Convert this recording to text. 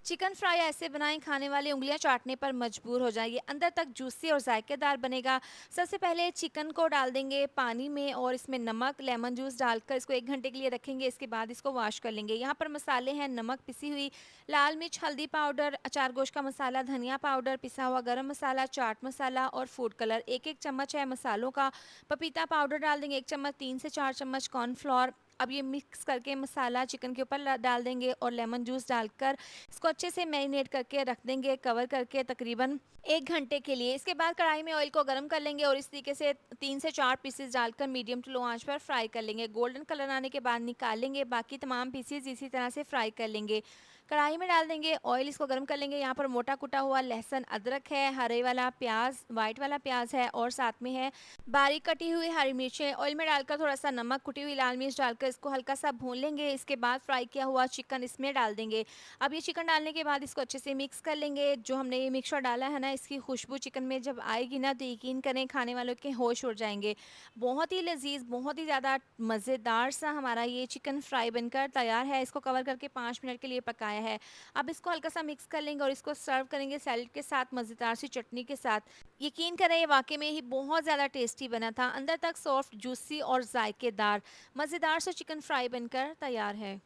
Chicken fry ऐसे बनाएं खाने वाले उंगलियां चाटने पर मजबूर हो जाएं। ये अंदर तक जूसी और जायकेदार बनेगा। सबसे पहले चिकन को डाल देंगे पानी में और इसमें नमक लेमन जूस डालकर इसको 1 घंटे के लिए रखेंगे। इसके बाद इसको वॉश कर लेंगे। यहाँ पर मसाले हैं नमक पिसी हुई, लाल मिर्च, हल्दी पाउडर, अचार गोश्त का मसाला, धनिया पाउडर, पिसा हुआ गरम मसाला, चाट मसाला और फूड कलर। एक एक चम्मच है मसालों का। पपीता पाउडर डाल देंगे 1 चम्मच, 3 से 4 चम्मच कॉर्नफ्लोर। अब ये मिक्स करके मसाला चिकन के ऊपर डाल देंगे और लेमन जूस डालकर इसको अच्छे से मैरिनेट करके रख देंगे कवर करके तकरीबन 1 घंटे के लिए। इसके बाद कढ़ाई में ऑयल को गर्म कर लेंगे और इस तरीके से 3 से 4 पीसेस डालकर मीडियम टू लो आंच पर फ्राई कर लेंगे। गोल्डन कलर आने के बाद निकाल लेंगे। बाकी तमाम पीसेस इसी तरह से फ्राई कर लेंगे। कढ़ाई में डाल देंगे ऑयल, इसको गर्म कर लेंगे। यहाँ पर मोटा कुटा हुआ लहसुन अदरक है, हरे वाला प्याज, वाइट वाला प्याज है और साथ में है बारीक कटी हुई हरी मिर्चें। ऑयल में डालकर थोड़ा सा नमक, कुटी हुई लाल मिर्च डालकर इसको हल्का सा भून लेंगे। इसके बाद फ्राई किया हुआ चिकन इसमें डाल देंगे। अब ये चिकन डालने के बाद इसको अच्छे से मिक्स कर लेंगे। जो हमने ये मिक्सचर डाला है ना, इसकी खुशबू चिकन में जब आएगी ना तो यकीन करें खाने वालों के होश उड़ जाएंगे। बहुत ही लजीज, बहुत ही ज़्यादा मज़ेदार सा हमारा ये चिकन फ्राई बनकर तैयार है। इसको कवर करके 5 मिनट के लिए पकाया है। अब इसको हल्का सा मिक्स कर लेंगे और इसको सर्व करेंगे सैलेड के साथ, मज़ेदार सी चटनी के साथ। यकीन करें ये वाकई में ही बहुत ज़्यादा टेस्टी बना था। अंदर तक सॉफ्ट, जूसी और जायकेदार मज़ेदार सा चिकन फ्राई बनकर तैयार है।